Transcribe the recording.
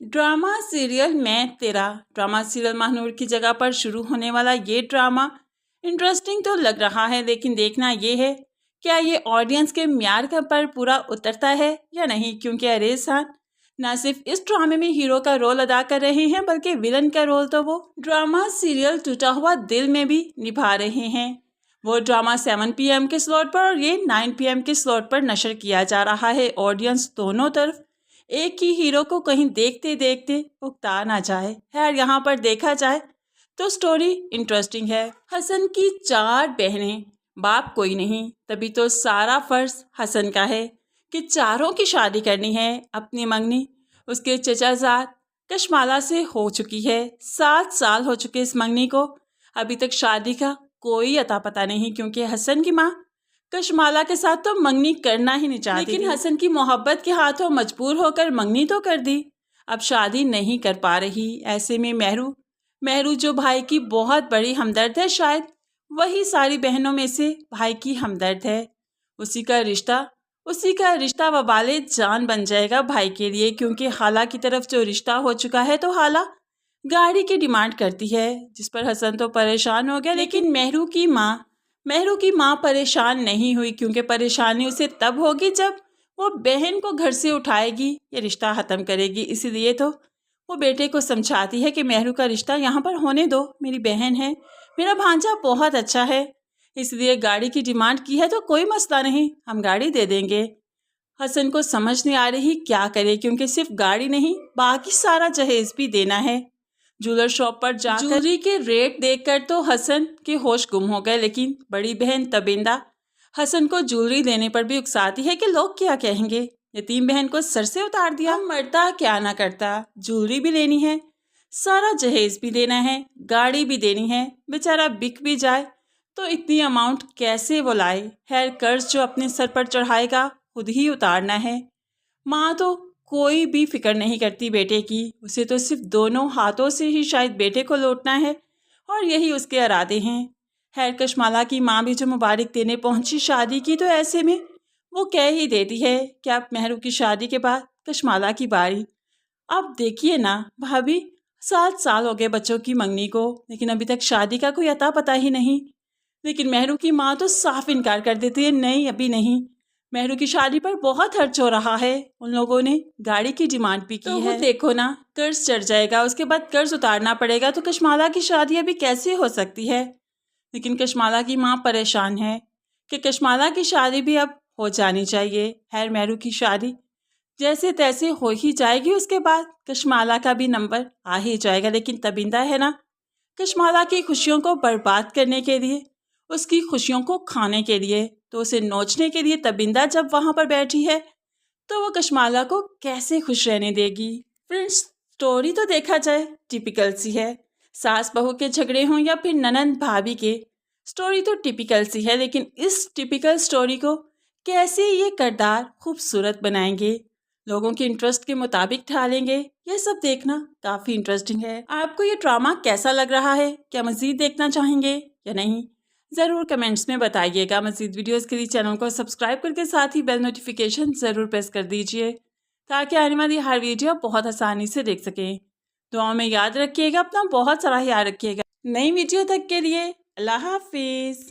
Drama serial मैं तेरा। Drama serial Mahnoor की जगह पर शुरू होने वाला ये ड्रामा इंटरेस्टिंग तो लग रहा है, लेकिन देखना ये है क्या ये ऑडियंस के म्यार पर पूरा उतरता है या नहीं, क्योंकि अरेज खान न सिर्फ इस ड्रामे में हीरो का रोल अदा कर रहे हैं बल्कि विलन का रोल तो वो ड्रामा सीरियल टूटा हुआ दिल में भी निभा रहे हैं। वो ड्रामा 7 PM के स्लॉट पर और ये 9 PM के स्लॉट पर नशर किया जा रहा है। ऑडियंस दोनों तरफ एक ही हीरो को कहीं देखते देखते उकता ना जाए। खैर यहाँ पर देखा जाए तो स्टोरी इंटरेस्टिंग है। हसन की 4 बहनें, बाप कोई नहीं, तभी तो सारा फर्ज हसन का है कि चारों की शादी करनी है। अपनी मंगनी उसके चचाजाद कशमाला से हो चुकी है। 7 साल हो चुके इस मंगनी को, अभी तक शादी का कोई अता पता नहीं, क्योंकि हसन की माँ कशमाला के साथ तो मंगनी करना ही नहीं चाहती, लेकिन हसन की मोहब्बत के हाथों मजबूर होकर मंगनी तो कर दी, अब शादी नहीं कर पा रही। ऐसे में मेहरू जो भाई की बहुत बड़ी हमदर्द है, शायद वही सारी बहनों में से भाई की हमदर्द है। उसी का रिश्ता वबाले जान बन जाएगा भाई के लिए, क्योंकि खाला की तरफ जो रिश्ता हो चुका है तो खाला गाड़ी की डिमांड करती है, जिस पर हसन तो परेशान हो गया। लेकिन मेहरू की माँ परेशान नहीं हुई, क्योंकि परेशानी उसे तब होगी जब वो बहन को घर से उठाएगी या रिश्ता ख़त्म करेगी। इसीलिए तो वो बेटे को समझाती है कि मेहरू का रिश्ता यहाँ पर होने दो, मेरी बहन है, मेरा भांजा बहुत अच्छा है, इसलिए गाड़ी की डिमांड की है तो कोई मसला नहीं, हम गाड़ी दे देंगे। हसन को समझ नहीं आ रही क्या करे, क्योंकि सिर्फ गाड़ी नहीं बाकी सारा जहेज भी देना है। ज्वेलर शॉप पर जाकर ज्वेलरी के रेट देखकर तो हसन के होश गुम हो गए, लेकिन बड़ी बहन तबिंदा हसन को ज्वेलरी लेने पर भी उकसाती है कि लोग क्या कहेंगे। यतीम बहन को सर से उतार दिया, मरता क्या ना करता, ज्वेलरी भी लेनी है, सारा जहेज भी देना है, गाड़ी भी देनी है, बेचारा बिक भी जाए तो इतनी अमाउंट कैसे वो लाए। खैर कर्ज जो अपने सर पर चढ़ाएगा खुद ही उतारना है। माँ तो कोई भी फिक्र नहीं करती बेटे की, उसे तो सिर्फ दोनों हाथों से ही शायद बेटे को लौटना है और यही उसके इरादे हैं। खैर कशमाला की माँ भी जो मुबारक देने पहुंची शादी की, तो ऐसे में वो कह ही देती है कि अब मेहरू की शादी के बाद कशमाला की बारी। अब देखिए ना भाभी, 7 साल हो गए बच्चों की मंगनी को, लेकिन अभी तक शादी का कोई अता पता ही नहीं। लेकिन मेहरू की माँ तो साफ इनकार कर देती है, नहीं अभी नहीं, मेहरू की शादी पर बहुत खर्च हो रहा है, उन लोगों ने गाड़ी की डिमांड भी की है, देखो ना कर्ज चढ़ जाएगा, उसके बाद कर्ज उतारना पड़ेगा, तो कशमाला की शादी अभी कैसे हो सकती है। लेकिन कशमाला की माँ परेशान है कि कशमाला की शादी भी अब हो जानी चाहिए। खैर मेहरू की शादी जैसे तैसे हो ही जाएगी, उसके बाद कशमाला का भी नंबर आ ही जाएगा। लेकिन तबिंदा है ना, कशमाला की खुशियों को बर्बाद करने के लिए, उसकी खुशियों को खाने के लिए, तो उसे नोचने के लिए तबिंदा जब वहाँ पर बैठी है तो वो कशमाला को कैसे खुश रहने देगी। फ्रेंड्स स्टोरी तो देखा जाए टिपिकल सी है, सास बहू के झगड़े हों या फिर ननंद भाभी के, स्टोरी तो टिपिकल सी है, लेकिन इस टिपिकल स्टोरी को कैसे ये किरदार खूबसूरत बनाएंगे, लोगों के इंटरेस्ट के मुताबिक ढालेंगे, ये सब देखना काफ़ी इंटरेस्टिंग है। आपको ये ड्रामा कैसा लग रहा है, क्या मज़ीद देखना चाहेंगे या नहीं, ज़रूर कमेंट्स में बताइएगा। मज़ीद वीडियोस के लिए चैनल को सब्सक्राइब करके साथ ही बेल नोटिफिकेशन ज़रूर प्रेस कर दीजिए, ताकि आने वाली हर वीडियो बहुत आसानी से देख सकें। दुआओं में याद रखिएगा, अपना बहुत सारा ख्याल रखिएगा। नई वीडियो तक के लिए अल्लाह हाफिज़।